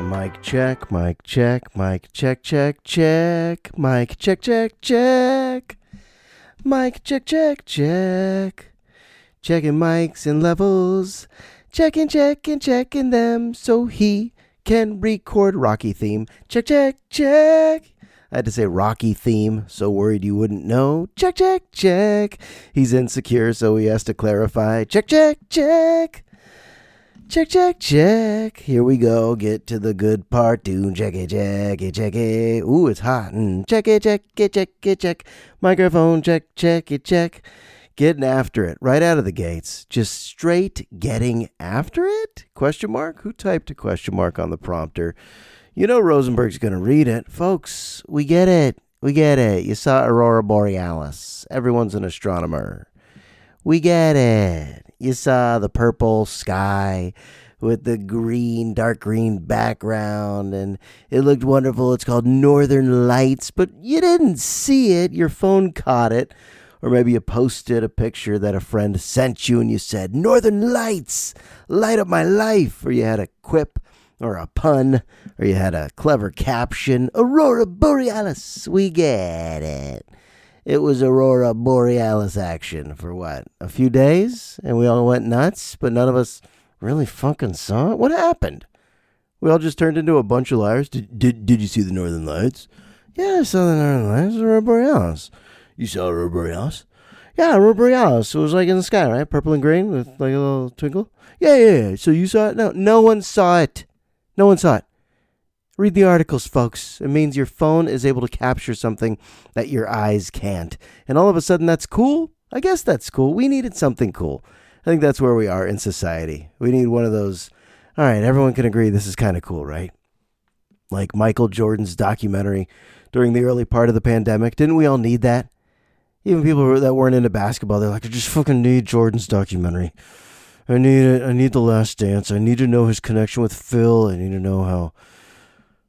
Mic check, mic check, mic check, check, check. Mic check, check, check. Mic check, check, check. Checking mics and levels. Checking them so he can record Rocky theme. Check, check, check. I had to say Rocky theme, so worried you wouldn't know. Check, check, check. He's insecure, so he has to clarify. Check, check, check. Check, check, check. Here we go. Get to the good part. Do check it, check it, check it. Ooh, it's hot. Check it, check it, check it, check. Microphone, check, check it, check. Getting after it right out of the gates. Just straight getting after it? Question mark? Who typed a question mark on the prompter? You know Rosenberg's going to read it. Folks, we get it. We get it. You saw Aurora Borealis. Everyone's an astronomer. We get it. You saw the purple sky with the green, dark green background, and it looked wonderful. It's called Northern Lights, but you didn't see it. Your phone caught it. Or maybe you posted a picture that a friend sent you and you said, Northern Lights, light up my life. Or you had a quip or a pun, or you had a clever caption, Aurora Borealis. We get it. It was Aurora Borealis action for what? A few days? And we all went nuts, but none of us really fucking saw it? What happened? We all just turned into a bunch of liars? Did you see the Northern Lights? Yeah, I saw the Northern Lights. Aurora Borealis. You saw Aurora Borealis? Yeah, Aurora Borealis. It was like in the sky, right? Purple and green with like a little twinkle? Yeah. So you saw it? No one saw it. No one saw it. Read the articles, folks. It means your phone is able to capture something that your eyes can't. And all of a sudden, that's cool? I guess that's cool. We needed something cool. I think that's where we are in society. We need one of those, all right, everyone can agree this is kind of cool, right? Like Michael Jordan's documentary during the early part of the pandemic. Didn't we all need that? Even people that weren't into basketball, they're like, I just fucking need Jordan's documentary. I need it. I need The Last Dance. I need to know his connection with Phil. I need to know how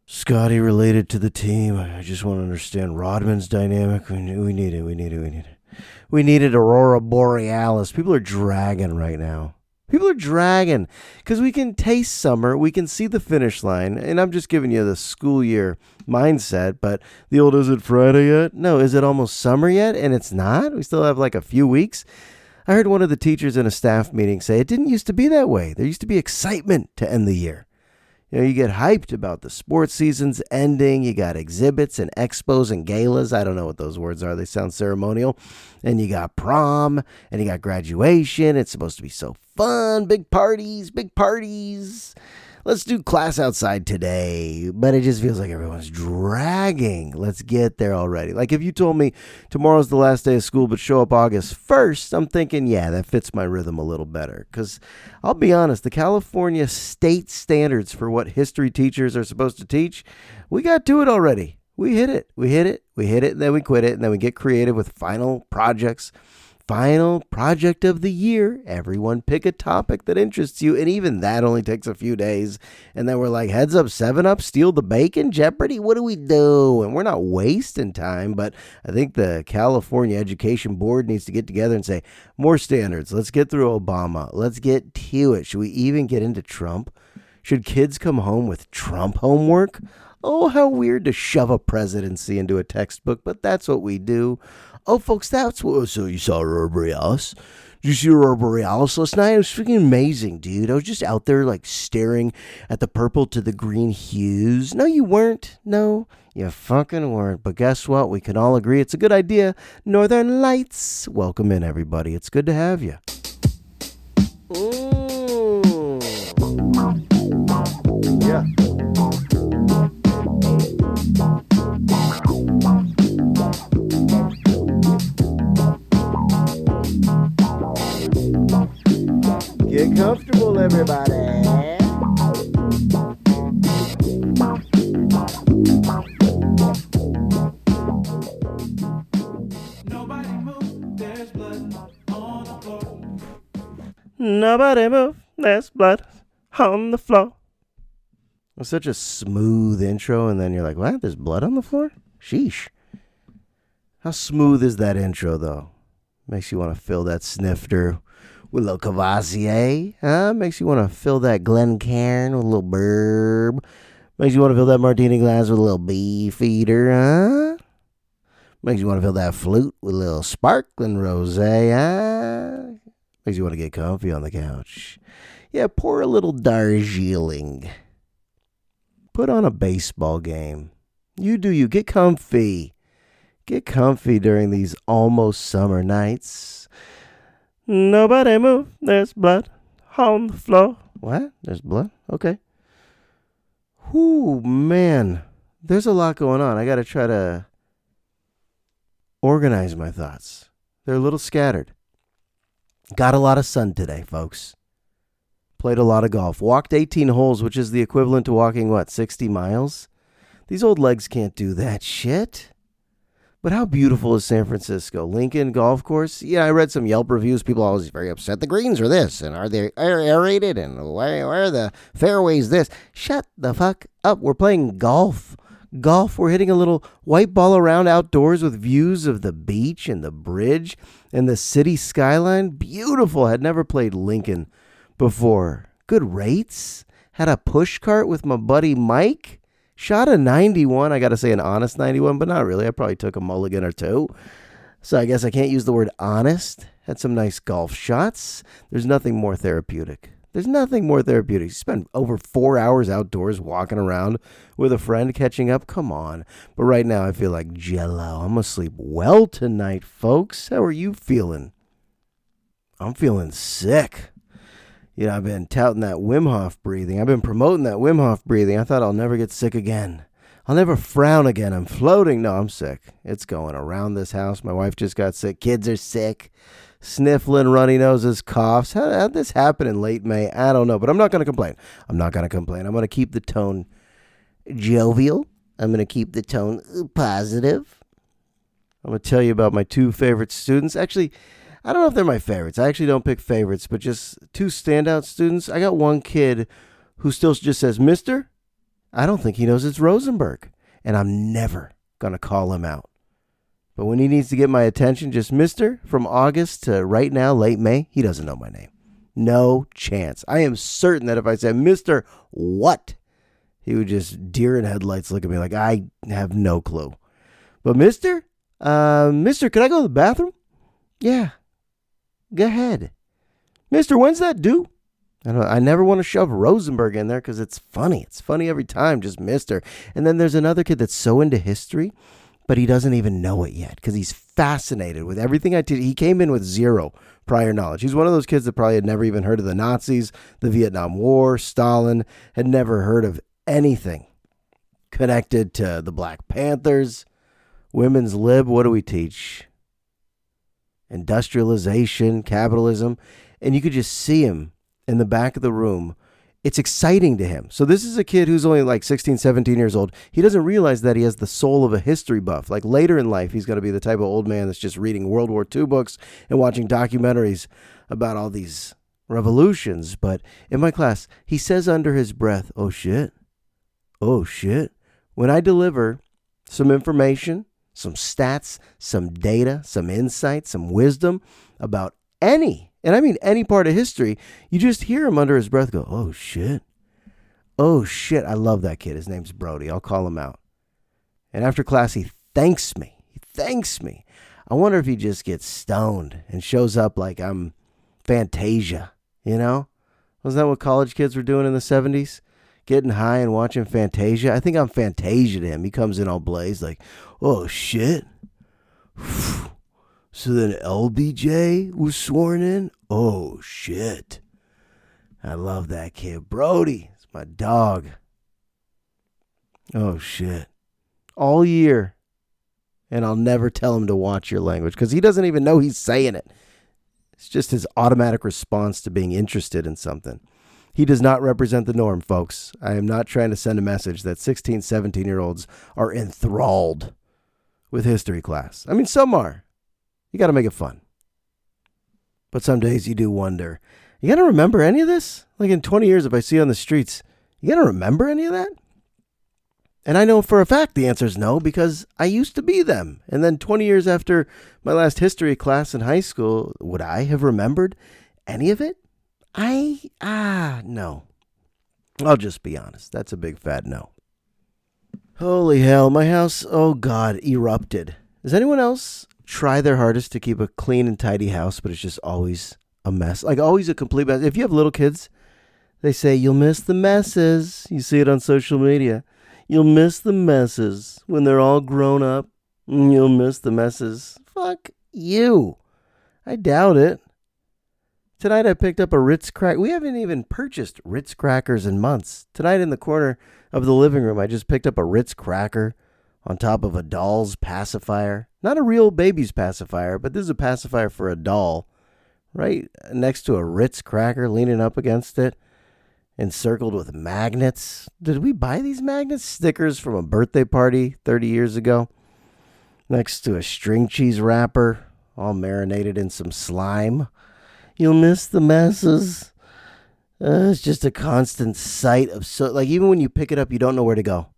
Scotty related to the team. I just want to understand Rodman's dynamic. We need it. We needed Aurora Borealis. People are dragging right now. People are dragging because we can taste summer. We can see the finish line. And I'm just giving you the school year mindset. But the old, is it Friday yet? No, is it almost summer yet? And it's not. We still have like a few weeks. I heard one of the teachers in a staff meeting say it didn't used to be that way. There used to be excitement to end the year. You know, you get hyped about the sports season's ending. You got exhibits and expos and galas. I don't know what those words are. They sound ceremonial. And you got prom and you got graduation. It's supposed to be so fun. Big parties, big parties. Let's do class outside today. But it just feels like everyone's dragging. Let's get there already. Like if you told me tomorrow's the last day of school, but show up August 1st, I'm thinking, yeah, that fits my rhythm a little better. Because I'll be honest, the California state standards for what history teachers are supposed to teach, we got to it already. We hit it, and then we quit it, and then we get creative with final projects. Final project of the year. Everyone pick a topic that interests you. And even that only takes a few days. And then we're like, heads up, 7-Up, steal the bacon, Jeopardy. What do we do? And we're not wasting time. But I think the California Education Board needs to get together and say, more standards. Let's get through Obama. Let's get to it. Should we even get into Trump? Should kids come home with Trump homework? Oh, how weird to shove a presidency into a textbook. But that's what we do. Oh, folks, that's what. So you saw Aurora Borealis? Did you see Aurora Borealis last night? It was freaking amazing, dude. I was just out there, like, staring at the purple to the green hues. No, you weren't. No, you fucking weren't. But guess what? We can all agree it's a good idea. Northern Lights. Welcome in, everybody. It's good to have you. Yeah. Get comfortable, everybody. Nobody move, there's blood on the floor. Nobody move, there's blood on the floor. It's such a smooth intro, and then you're like, what? There's blood on the floor? Sheesh. How smooth is that intro, though? Makes you want to fill that snifter with a little Cavassier, huh? Makes you want to fill that Glencairn with a little burb. Makes you want to fill that martini glass with a little beef eater, huh? Makes you want to fill that flute with a little sparkling rosé, huh? Makes you want to get comfy on the couch. Yeah, pour a little Darjeeling. Put on a baseball game. You do you. Get comfy. Get comfy during these almost summer nights. Nobody move. There's blood on the floor. What? There's blood? Okay. Whoo, man. There's a lot going on. I got to try to organize my thoughts. They're a little scattered. Got a lot of sun today, folks. Played a lot of golf. Walked 18 holes, which is the equivalent to walking, 60 miles? These old legs can't do that shit. But how beautiful is San Francisco? Lincoln Golf Course? Yeah, I read some Yelp reviews. People are always very upset. The greens are this, and are they aerated, and why are the fairways this? Shut the fuck up. We're playing golf. We're hitting a little white ball around outdoors with views of the beach and the bridge and the city skyline. Beautiful. Had never played Lincoln before. Good rates. Had a push cart with my buddy Mike. Shot a 91. I got to say an honest 91, but not really. I probably took a mulligan or two. So I guess I can't use the word honest. Had some nice golf shots. There's nothing more therapeutic. You spend over 4 hours outdoors walking around with a friend catching up. Come on. But right now I feel like jello. I'm going to sleep well tonight, folks. How are you feeling? I'm feeling sick. You know, I've been touting that Wim Hof breathing. I've been promoting that Wim Hof breathing. I thought I'll never get sick again. I'll never frown again. I'm floating. No, I'm sick. It's going around this house. My wife just got sick. Kids are sick. Sniffling, runny noses, coughs. How'd this happen in late May? I don't know, but I'm not going to complain. I'm going to keep the tone jovial. I'm going to keep the tone positive. I'm going to tell you about my two favorite students. Actually, I don't know if they're my favorites. I actually don't pick favorites, but just two standout students. I got one kid who still just says, Mister. I don't think he knows it's Rosenberg, and I'm never going to call him out. But when he needs to get my attention, just Mister, from August to right now, late May, he doesn't know my name. No chance. I am certain that if I said, Mister, what? He would just deer in headlights look at me like, I have no clue. But Mister, could I go to the bathroom? Yeah. Go ahead. Mister, when's that due? I never want to shove Rosenberg in there because it's funny. It's funny every time, just Mister. And then there's another kid that's so into history, but he doesn't even know it yet because he's fascinated with everything I teach. He came in with zero prior knowledge. He's one of those kids that probably had never even heard of the Nazis, the Vietnam War, Stalin, had never heard of anything connected to the Black Panthers, women's lib. What do we teach? Industrialization, capitalism, and you could just see him in the back of the room. It's exciting to him. So this is a kid who's only like 16, 17 years old. He doesn't realize that he has the soul of a history buff. Like later in life, he's going to be the type of old man that's just reading World War II books and watching documentaries about all these revolutions. But in my class, he says under his breath, oh shit, when I deliver some information, some stats, some data, some insight, some wisdom about any, and I mean any part of history, you just hear him under his breath go, oh shit. I love that kid. His name's Brody. I'll call him out. And after class, he thanks me. I wonder if he just gets stoned and shows up like I'm Fantasia, you know? Wasn't that what college kids were doing in the 70s? Getting high and watching Fantasia. I think I'm Fantasia to him. He comes in all blazed like, oh, shit. So then LBJ was sworn in? Oh, shit. I love that kid. Brody, it's my dog. Oh, shit. All year. And I'll never tell him to watch your language because he doesn't even know he's saying it. It's just his automatic response to being interested in something. He does not represent the norm, folks. I am not trying to send a message that 16, 17-year-olds are enthralled with history class. I mean, some are. You got to make it fun. But some days you do wonder, you got to remember any of this? Like in 20 years, if I see you on the streets, you got to remember any of that? And I know for a fact the answer is no, because I used to be them. And then 20 years after my last history class in high school, would I have remembered any of it? No. I'll just be honest. That's a big fat no. Holy hell, my house, oh God, erupted. Does anyone else try their hardest to keep a clean and tidy house, but it's just always a mess? Like always a complete mess. If you have little kids, they say you'll miss the messes. You see it on social media. You'll miss the messes when they're all grown up. You'll miss the messes. Fuck you. I doubt it. Tonight I picked up a Ritz cracker. We haven't even purchased Ritz crackers in months. Tonight in the corner of the living room, I just picked up a Ritz cracker on top of a doll's pacifier. Not a real baby's pacifier, but this is a pacifier for a doll. Right next to a Ritz cracker, leaning up against it, encircled with magnets. Did we buy these magnets? Stickers from a birthday party 30 years ago. Next to a string cheese wrapper, all marinated in some slime. You'll miss the messes. It's just a constant sight of like even when you pick it up, you don't know where to go.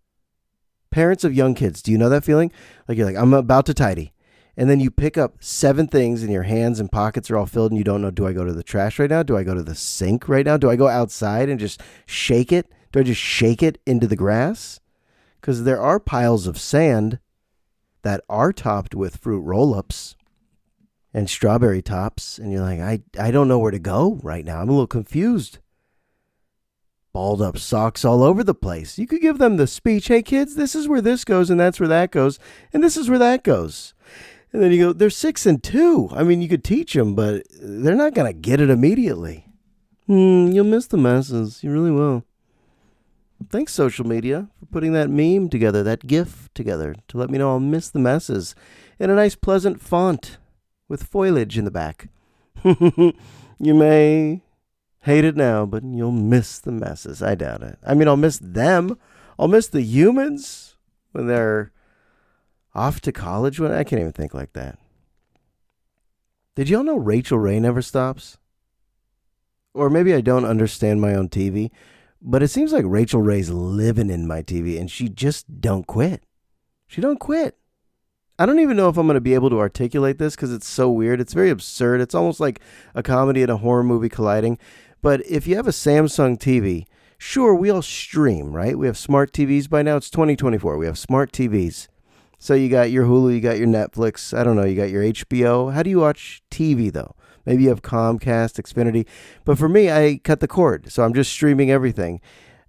Parents of young kids, do you know that feeling? Like you're like, I'm about to tidy. And then you pick up 7 things and your hands and pockets are all filled and you don't know, do I go to the trash right now? Do I go to the sink right now? Do I go outside and just shake it? Do I just shake it into the grass? Because there are piles of sand that are topped with fruit roll-ups and strawberry tops, and you're like, I don't know where to go right now. I'm a little confused. Balled up socks all over the place. You could give them the speech, hey kids, this is where this goes, and that's where that goes, and this is where that goes. And then you go, they're 6 and 2. I mean, you could teach them, but they're not going to get it immediately. You'll miss the messes. You really will. Thanks, social media, for putting that meme together, that GIF together, to let me know I'll miss the messes in a nice, pleasant font with foliage in the back. You may hate it now, but you'll miss the messes. I doubt it. I mean, I'll miss them. I'll miss the humans when they're off to college. I can't even think like that. Did y'all know Rachel Ray never stops? Or maybe I don't understand my own TV, but it seems like Rachel Ray's living in my TV, and she just don't quit. She don't quit. I don't even know if I'm going to be able to articulate this because it's so weird. It's very absurd. It's almost like a comedy and a horror movie colliding. But if you have a Samsung TV, sure, we all stream, right? We have smart TVs by now. It's 2024. We have smart TVs. So you got your Hulu, you got your Netflix. I don't know, you got your HBO. How do you watch TV, though? Maybe you have Comcast, Xfinity. But for me, I cut the cord. So I'm just streaming everything.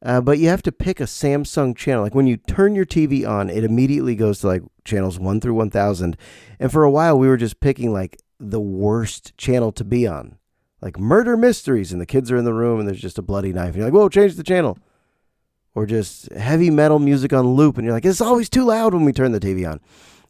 But you have to pick a Samsung channel. Like when you turn your TV on, it immediately goes to like channels 1 through 1000. And for a while, we were just picking like the worst channel to be on. Like murder mysteries, and the kids are in the room and there's just a bloody knife. And you're like, whoa, change the channel. Or just heavy metal music on loop. And you're like, it's always too loud when we turn the TV on.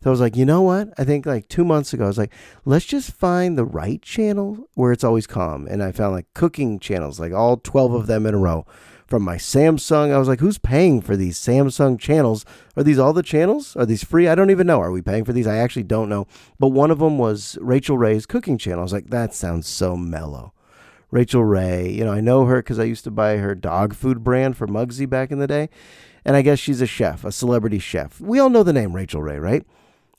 So I was like, you know what? I think like 2 months ago, I was like, let's just find the right channel where it's always calm. And I found like cooking channels, like all 12 of them in a row. From my Samsung, I was like, who's paying for these Samsung channels? Are these all the channels? Are these free? I don't even know. Are we paying for these? I actually don't know. But one of them was Rachel Ray's cooking channel. I was like, that sounds so mellow. Rachel Ray, I know her because I used to buy her dog food brand for Muggsy back in the day. And I guess she's a chef, a celebrity chef. We all know the name Rachel Ray, right?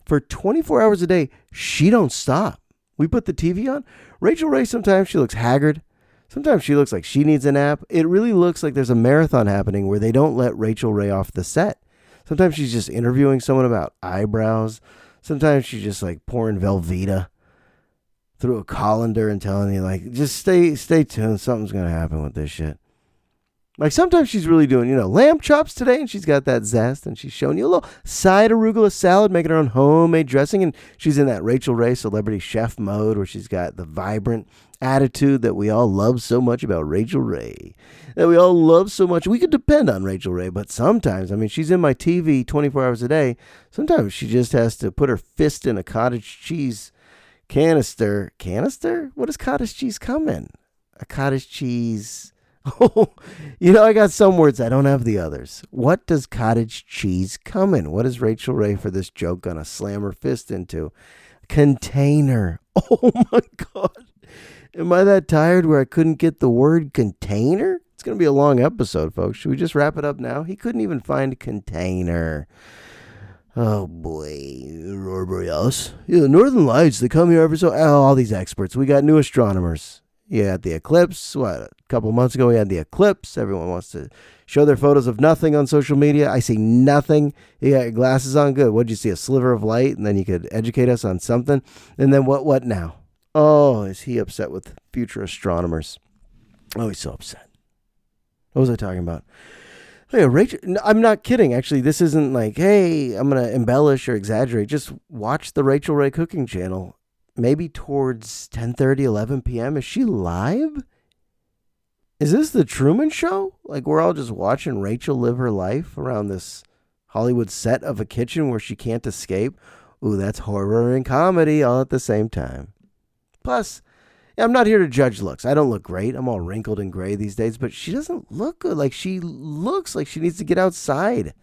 For 24 hours a day, she don't stop. We put the TV on. Rachel Ray, sometimes she looks haggard. Sometimes she looks like she needs a nap. It really looks like there's a marathon happening where they don't let Rachel Ray off the set. Sometimes she's just interviewing someone about eyebrows. Sometimes she's just like pouring Velveeta through a colander and telling you like, just stay tuned. Something's going to happen with this shit. Like sometimes she's really doing, lamb chops today, and she's got that zest, and she's showing you a little side arugula salad, making her own homemade dressing, and she's in that Rachel Ray celebrity chef mode where she's got the vibrant attitude that we all love so much about Rachel Ray, that we all love so much. We could depend on Rachel Ray, but sometimes, she's in my TV 24 hours a day. Sometimes she just has to put her fist in a cottage cheese canister. Canister? What does cottage cheese come in? A cottage cheese... Oh, I got some words. I don't have the others. What does cottage cheese come in? What is Rachel Ray for this joke gonna slam her fist into? Container. Oh my God. Am I that tired where I couldn't get the word container? It's going to be a long episode, folks. Should we just wrap it up now? He couldn't even find container. Oh boy. Aurora Borealis. Yeah, the Northern Lights, they come here every so... all these experts. We got new astronomers. You had the eclipse. A couple months ago we had the eclipse. Everyone wants to show their photos of nothing on social media. I see nothing. You got your glasses on. Good. What'd you see? A sliver of light, and then you could educate us on something. And then what now? Oh, is he upset with future astronomers? Oh, he's so upset. What was I talking about? Hey, Rachel, I'm not kidding. Actually, this isn't like, hey, I'm going to embellish or exaggerate. Just watch the Rachel Ray Cooking Channel. Maybe towards 10:30, 11 p.m. Is she live? Is this the Truman Show? Like we're all just watching Rachel live her life around this Hollywood set of a kitchen where she can't escape? Ooh, that's horror and comedy all at the same time. Plus, I'm not here to judge looks. I don't look great. I'm all wrinkled and gray these days, but she doesn't look good. Like she looks like she needs to get outside.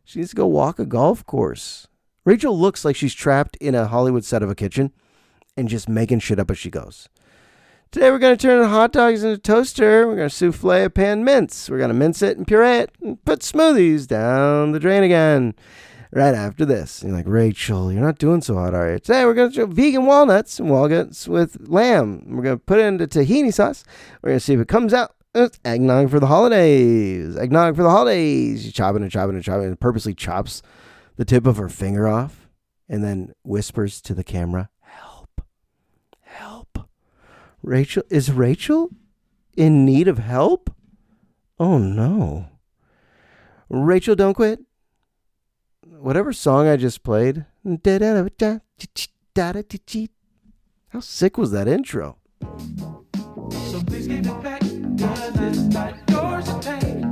She needs to go walk a golf course. Rachel looks like she's trapped in a Hollywood set of a kitchen and just making shit up as she goes. Today we're going to turn hot dogs into a toaster. We're going to souffle a pan mince. We're going to mince it and puree it and put smoothies down the drain again. Right after this. And you're like, Rachel, you're not doing so hot, are you? Today we're going to do vegan walnuts and walnuts with lamb. We're going to put it into tahini sauce. We're going to see if it comes out. It's eggnog for the holidays. Eggnog for the holidays. She's chopping and purposely chops the tip of her finger off and then whispers to the camera, help. Rachel, is Rachel in need of help? Oh no. Rachel, don't quit. Whatever song I just played. How sick was that intro? So please give it back, 'cause it's not yours to take.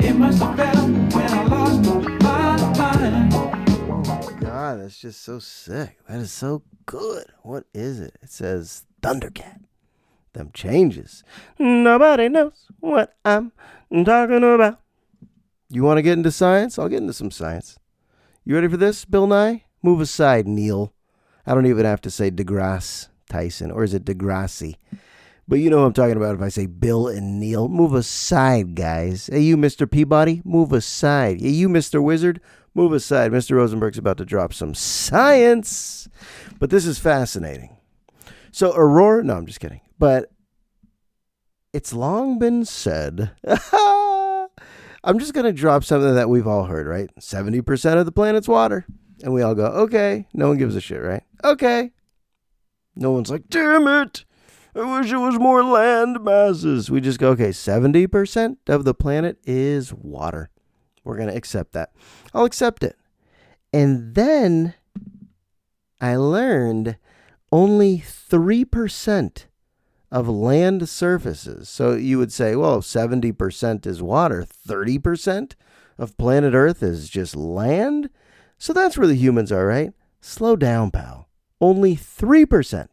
It must have fell when I lost my mind. Oh my God, that's just so sick. That is so good. What is it? It says Thundercat. Them changes. Nobody knows what I'm talking about. You want to get into science? I'll get into some science. You ready for this, Bill Nye? Move aside, Neil. I don't even have to say DeGrasse Tyson, or is it Degrassi? But you know what I'm talking about if I say Bill and Neil. Move aside, guys. Hey, you, Mr. Peabody, move aside. Hey, you, Mr. Wizard, move aside. Mr. Rosenberg's about to drop some science. But this is fascinating. So Aurora, no, I'm just kidding. But it's long been said... I'm just going to drop something that we've all heard, right? 70% of the planet's water. And we all go, okay. No one gives a shit, right? Okay. No one's like, damn it. I wish it was more land masses. We just go, okay, 70% of the planet is water. We're going to accept that. I'll accept it. And then I learned only 3% of land surfaces. So you would say, well, 70% is water. 30% of planet Earth is just land. So that's where the humans are, right? Slow down, pal. Only 3%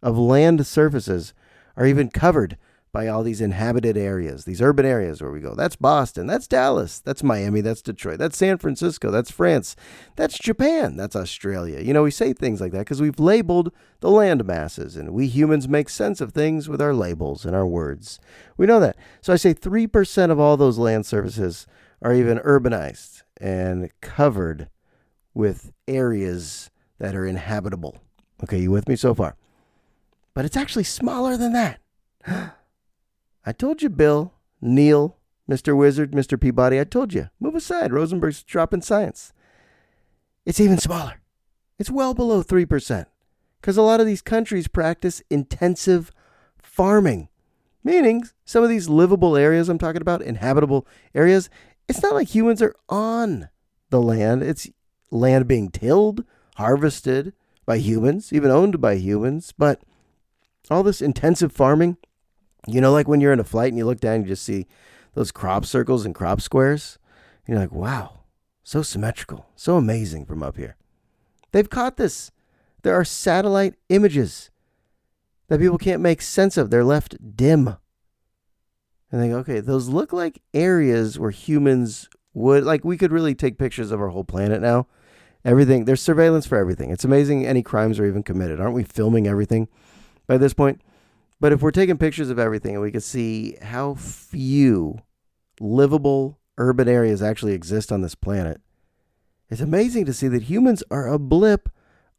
of land surfaces are even covered by all these inhabited areas, these urban areas where we go. That's Boston. That's Dallas. That's Miami. That's Detroit. That's San Francisco. That's France. That's Japan. That's Australia. You know, we say things like that because we've labeled the land masses, and we humans make sense of things with our labels and our words. We know that. So I say 3% of all those land surfaces are even urbanized and covered with areas that are inhabitable. Okay, you with me so far? But it's actually smaller than that. I told you, Bill, Neil, Mr. Wizard, Mr. Peabody, I told you. Move aside. Rosenberg's dropping science. It's even smaller. It's well below 3%. Because a lot of these countries practice intensive farming. Meaning, some of these livable areas I'm talking about, inhabitable areas, it's not like humans are on the land. It's land being tilled, harvested by humans, even owned by humans. But all this intensive farming, you know, like when you're in a flight and you look down, you just see those crop circles and crop squares. And you're like, wow, so symmetrical, so amazing from up here. They've caught this. There are satellite images that people can't make sense of. They're left dim. And they go, okay, those look like areas where humans would, like we could really take pictures of our whole planet now. Everything, there's surveillance for everything. It's amazing any crimes are even committed. Aren't we filming everything by this point? But if we're taking pictures of everything and we can see how few livable urban areas actually exist on this planet, it's amazing to see that humans are a blip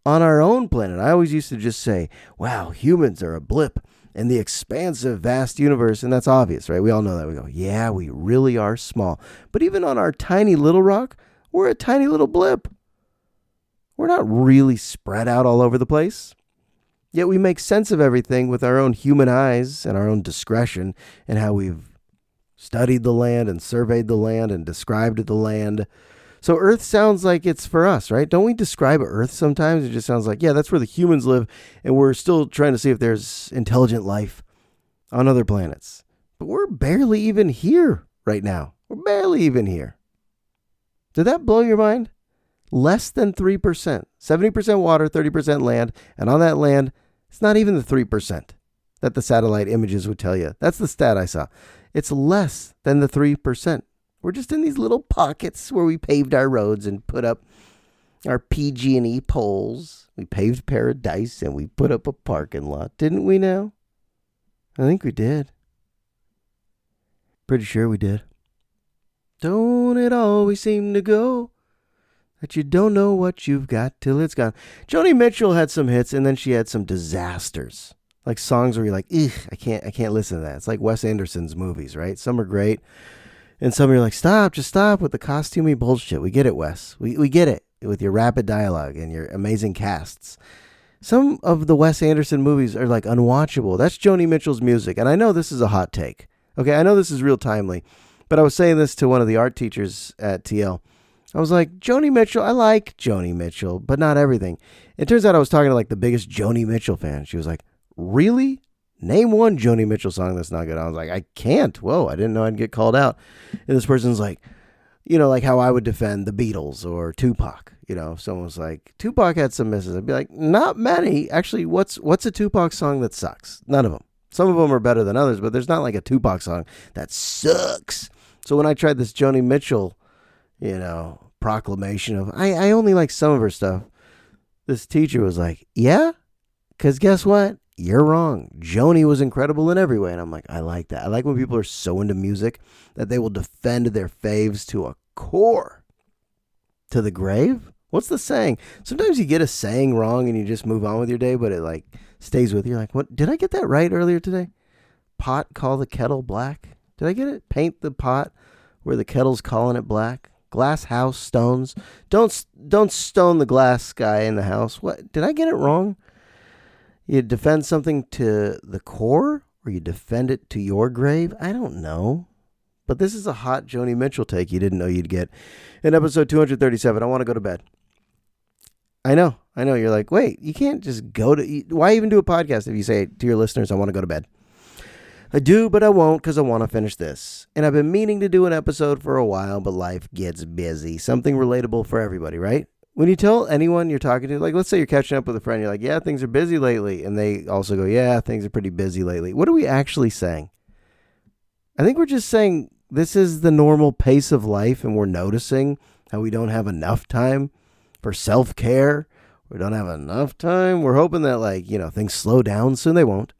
on our own planet. I always used to just say, wow, humans are a blip in the expansive, vast universe. And that's obvious, right? We all know that. We go, yeah, we really are small. But even on our tiny little rock, we're a tiny little blip. We're not really spread out all over the place. Yet we make sense of everything with our own human eyes and our own discretion and how we've studied the land and surveyed the land and described the land. So Earth sounds like it's for us, right? Don't we describe Earth sometimes? It just sounds like, yeah, that's where the humans live, and we're still trying to see if there's intelligent life on other planets. But we're barely even here right now. We're barely even here. Did that blow your mind? Less than 3%. 70% water, 30% land, and on that land, it's not even the 3% that the satellite images would tell you. That's the stat I saw. It's less than the 3%. We're just in these little pockets where we paved our roads and put up our PG&E poles. We paved paradise and we put up a parking lot. Didn't we now? I think we did. Pretty sure we did. Don't it always seem to go that you don't know what you've got till it's gone? Joni Mitchell had some hits and then she had some disasters. Like songs where you're like, ugh, I can't listen to that. It's like Wes Anderson's movies, right? Some are great. And some are like, just stop with the costumey bullshit. We get it, Wes. We get it with your rapid dialogue and your amazing casts. Some of the Wes Anderson movies are like unwatchable. That's Joni Mitchell's music. And I know this is a hot take. Okay, I know this is real timely. But I was saying this to one of the art teachers at TL. I was like, Joni Mitchell, I like Joni Mitchell, but not everything. It turns out I was talking to like the biggest Joni Mitchell fan. She was like, really? Name one Joni Mitchell song that's not good. I was like, I can't. Whoa, I didn't know I'd get called out. And this person's like, like how I would defend the Beatles or Tupac. If someone was like, Tupac had some misses, I'd be like, not many. Actually, what's a Tupac song that sucks? None of them. Some of them are better than others, but there's not like a Tupac song that sucks. So when I tried this Joni Mitchell, proclamation of, I only like some of her stuff, this teacher was like, yeah? Because guess what? You're wrong. Joni was incredible in every way. And I'm like, I like that. I like when people are so into music that they will defend their faves to a core. To the grave? What's the saying? Sometimes you get a saying wrong and you just move on with your day, but it like stays with you. Like, what? Did I get that right earlier today? Pot call the kettle black. Did I get it? Paint the pot where the kettle's calling it black. Glass house stones. Don't stone the glass guy in the house. What? Did I get it wrong? You defend something to the core or you defend it to your grave? I don't know. But this is a hot Joni Mitchell take you didn't know you'd get. In episode 237, I want to go to bed. I know. You're like, wait, you can't just go to... Why even do a podcast if you say to your listeners, I want to go to bed? I do, but I won't because I want to finish this. And I've been meaning to do an episode for a while, but life gets busy. Something relatable for everybody, right? When you tell anyone you're talking to, like let's say you're catching up with a friend, you're like, yeah, things are busy lately. And they also go, yeah, things are pretty busy lately. What are we actually saying? I think we're just saying this is the normal pace of life and we're noticing how we don't have enough time for self-care. We don't have enough time. We're hoping that things slow down soon. They won't.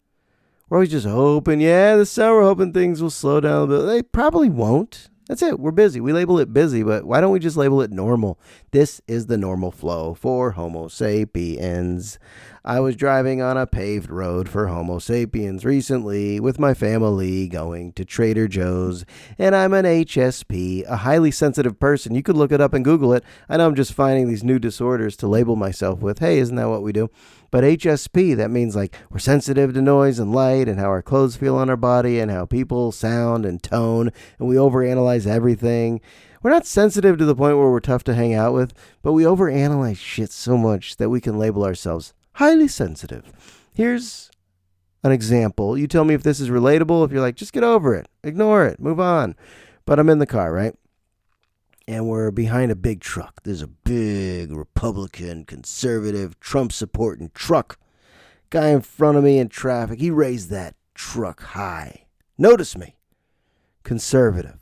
We're always just hoping, this summer we're hoping things will slow down a bit. They probably won't. That's it. We're busy. We label it busy, but why don't we just label it normal? This is the normal flow for Homo sapiens. I was driving on a paved road for Homo sapiens recently with my family going to Trader Joe's, and I'm an HSP, a highly sensitive person. You could look it up and Google it. I know I'm just finding these new disorders to label myself with. Hey, isn't that what we do? But HSP, that means like we're sensitive to noise and light and how our clothes feel on our body and how people sound and tone, and we overanalyze everything. We're not sensitive to the point where we're tough to hang out with, but we overanalyze shit so much that we can label ourselves highly sensitive. Here's an example. You tell me if this is relatable. If you're like, just get over it, ignore it, move on. But I'm in the car, right? And we're behind a big truck. There's a big Republican, conservative, Trump-supporting truck. Guy in front of me in traffic, he raised that truck high. Notice me. Conservative.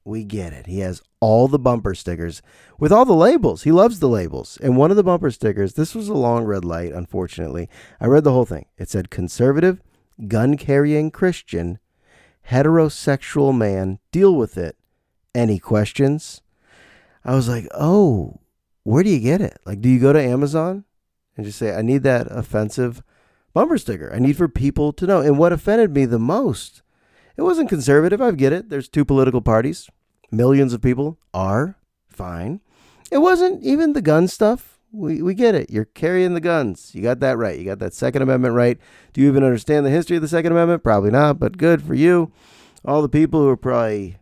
We get it. He has all the bumper stickers with all the labels. He loves the labels. And one of the bumper stickers, this was a long red light, unfortunately. I read the whole thing. It said conservative, gun-carrying Christian, heterosexual man, deal with it. Any questions? I was like, oh, where do you get it? Like, do you go to Amazon and just say, I need that offensive bumper sticker. I need for people to know. And what offended me the most, it wasn't conservative. I get it. There's two political parties. Millions of people are fine. It wasn't even the gun stuff. We get it. You're carrying the guns. You got that right. You got that Second Amendment right. Do you even understand the history of the Second Amendment? Probably not, but good for you. All the people who are probably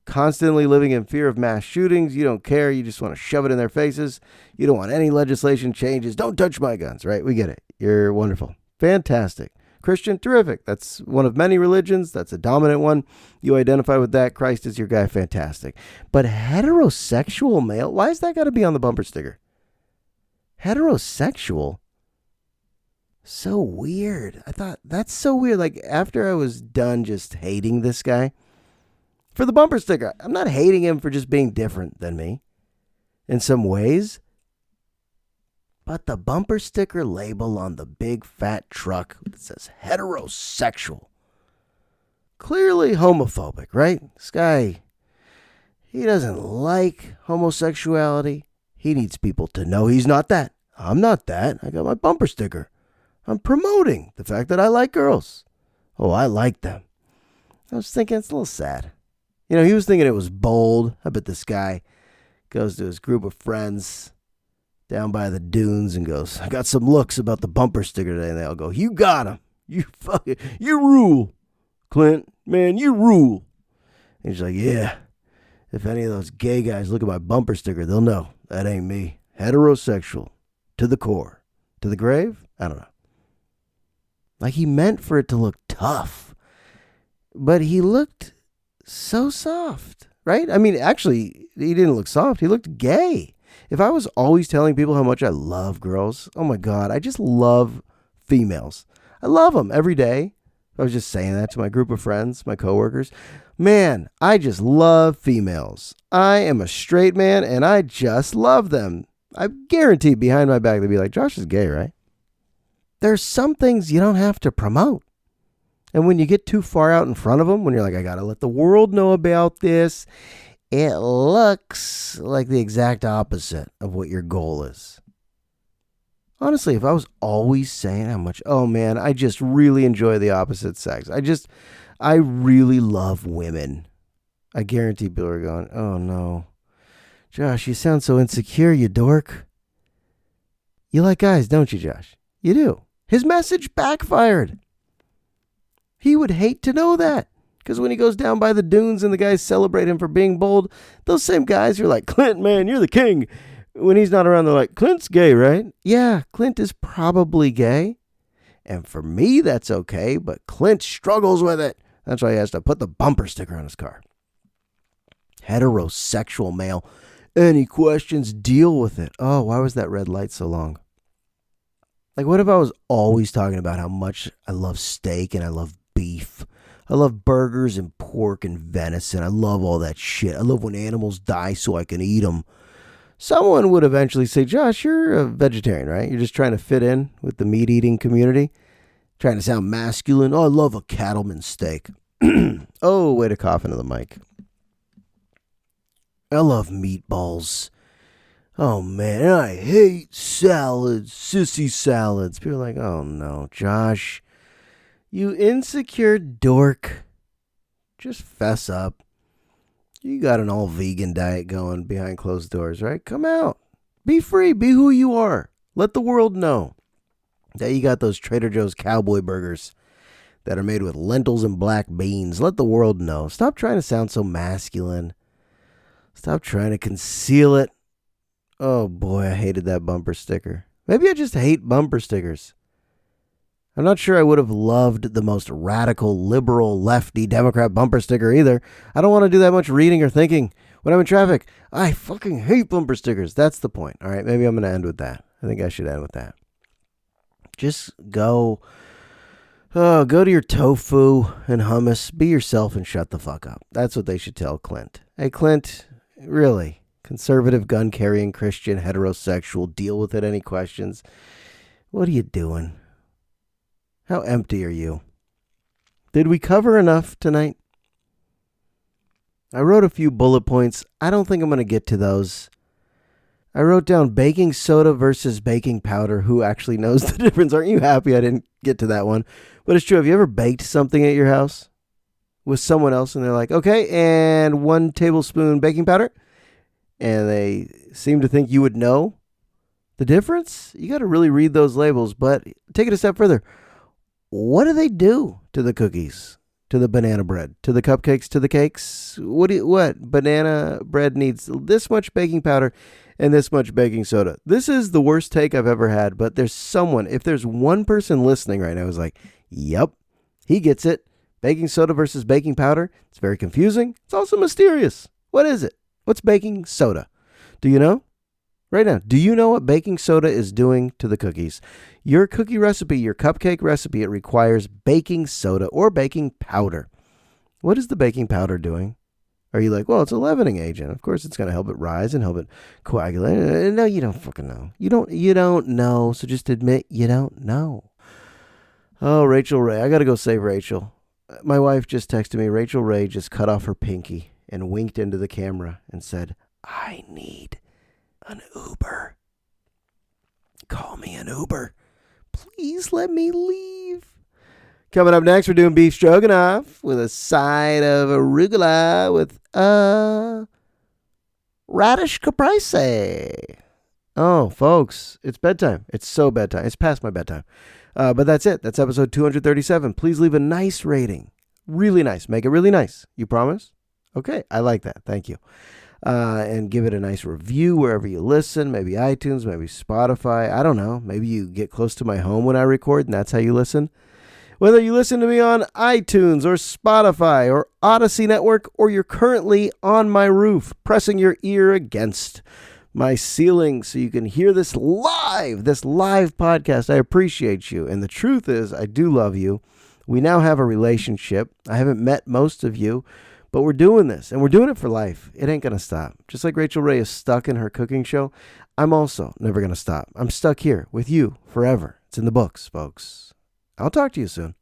constantly living in fear of mass shootings. You don't care. You just want to shove it in their faces. You don't want any legislation changes. Don't touch my guns, right? We get it. You're wonderful. Fantastic. Christian, terrific. That's one of many religions. That's a dominant one. You identify with that. Christ is your guy. Fantastic. But heterosexual male, why has that got to be on the bumper sticker? Heterosexual? So weird. I thought, that's so weird. Like, after I was done just hating this guy, for the bumper sticker, I'm not hating him for just being different than me in some ways. But the bumper sticker label on the big fat truck that says heterosexual. Clearly homophobic, right? This guy, he doesn't like homosexuality. He needs people to know he's not that. I'm not that. I got my bumper sticker. I'm promoting the fact that I like girls. Oh, I like them. I was thinking it's a little sad. You know, he was thinking it was bold. I bet this guy goes to his group of friends down by the dunes and goes, I got some looks about the bumper sticker today. And they all go, you got him. You rule. Clint, man, you rule. And he's like, yeah, if any of those gay guys look at my bumper sticker, they'll know that ain't me. Heterosexual to the core. To the grave? I don't know. Like, he meant for it to look tough. But he looked so soft, right? I mean, actually, he didn't look soft. He looked gay. If I was always telling people how much I love girls, oh my God, I just love females. I love them every day. I was just saying that to my group of friends, my coworkers. Man, I just love females. I am a straight man and I just love them. I guarantee behind my back they'd be like, Josh is gay, right? There's some things you don't have to promote. And when you get too far out in front of them, when you're like, I got to let the world know about this, it looks like the exact opposite of what your goal is. Honestly, if I was always saying how much, oh man, I just really enjoy the opposite sex. I really love women. I guarantee people are going, oh no. Josh, you sound so insecure, you dork. You like guys, don't you, Josh? You do. His message backfired. He would hate to know that. Because when he goes down by the dunes and the guys celebrate him for being bold, those same guys are like, Clint, man, you're the king. When he's not around, they're like, Clint's gay, right? Yeah, Clint is probably gay. And for me, that's okay. But Clint struggles with it. That's why he has to put the bumper sticker on his car. Heterosexual male. Any questions? Deal with it. Oh, why was that red light so long? Like, what if I was always talking about how much I love steak and I love beef? I love burgers and pork and venison. I love all that shit. I love when animals die so I can eat them. Someone would eventually say, Josh, you're a vegetarian, right? You're just trying to fit in with the meat-eating community. Trying to sound masculine. Oh, I love a cattleman steak. Oh, way to cough into the mic. I love meatballs. Oh, man, and I hate salads, sissy salads. People are like, oh, no, Josh. You insecure dork. Just fess up. You got an all-vegan diet going behind closed doors, right? Come out. Be free. Be who you are. Let the world know that you got those Trader Joe's cowboy burgers that are made with lentils and black beans. Let the world know. Stop trying to sound so masculine. Stop trying to conceal it. Oh, boy, I hated that bumper sticker. Maybe I just hate bumper stickers. I'm not sure I would have loved the most radical, liberal, lefty Democrat bumper sticker either. I don't want to do that much reading or thinking when I'm in traffic. I fucking hate bumper stickers. That's the point. All right, maybe I'm going to end with that. I think I should end with that. Just go to your tofu and hummus. Be yourself and shut the fuck up. That's what they should tell Clint. Hey, Clint, really, conservative, gun-carrying, Christian, heterosexual, deal with it. Any questions? What are you doing? How empty are you? Did we cover enough tonight? I wrote a few bullet points. I don't think I'm going to get to those. I wrote down baking soda versus baking powder. Who actually knows the difference? Aren't you happy I didn't get to that one? But it's true. Have you ever baked something at your house with someone else and they're like, okay, and 1 tablespoon baking powder? And they seem to think you would know the difference? You got to really read those labels. But take it a step further. What do they do to the cookies, to the banana bread, to the cupcakes, to the cakes? What? Banana bread needs this much baking powder and this much baking soda. This is the worst take I've ever had, but there's someone, if there's one person listening right now who's like, yep, he gets it. Baking soda versus baking powder. It's very confusing. It's also mysterious. What is it? What's baking soda? Do you know? Right now, do you know what baking soda is doing to the cookies? Your cookie recipe, your cupcake recipe, it requires baking soda or baking powder. What is the baking powder doing? Are you like, well, it's a leavening agent. Of course, it's going to help it rise and help it coagulate. No, you don't fucking know. You don't know, so just admit you don't know. Oh, Rachel Ray. I got to go save Rachel. My wife just texted me. Rachel Ray just cut off her pinky and winked into the camera and said, I need an Uber. Call me an Uber. Please let me leave. Coming up next, we're doing beef stroganoff with a side of arugula with radish caprese. Oh, folks, it's bedtime. It's so bedtime. It's past my bedtime. But that's it. That's episode 237. Please leave a nice rating. Really nice. Make it really nice. You promise? Okay, I like that. Thank you. And give it a nice review wherever you listen. Maybe iTunes, maybe Spotify. I don't know. Maybe you get close to my home when I record and that's how you listen. Whether you listen to me on iTunes or Spotify or Odyssey Network, or you're currently on my roof pressing your ear against my ceiling so you can hear this live podcast, I appreciate you. And the truth is, I do love you. We now have a relationship. I haven't met most of you, but we're doing this, and we're doing it for life. It ain't going to stop. Just like Rachel Ray is stuck in her cooking show, I'm also never going to stop. I'm stuck here with you forever. It's in the books, folks. I'll talk to you soon.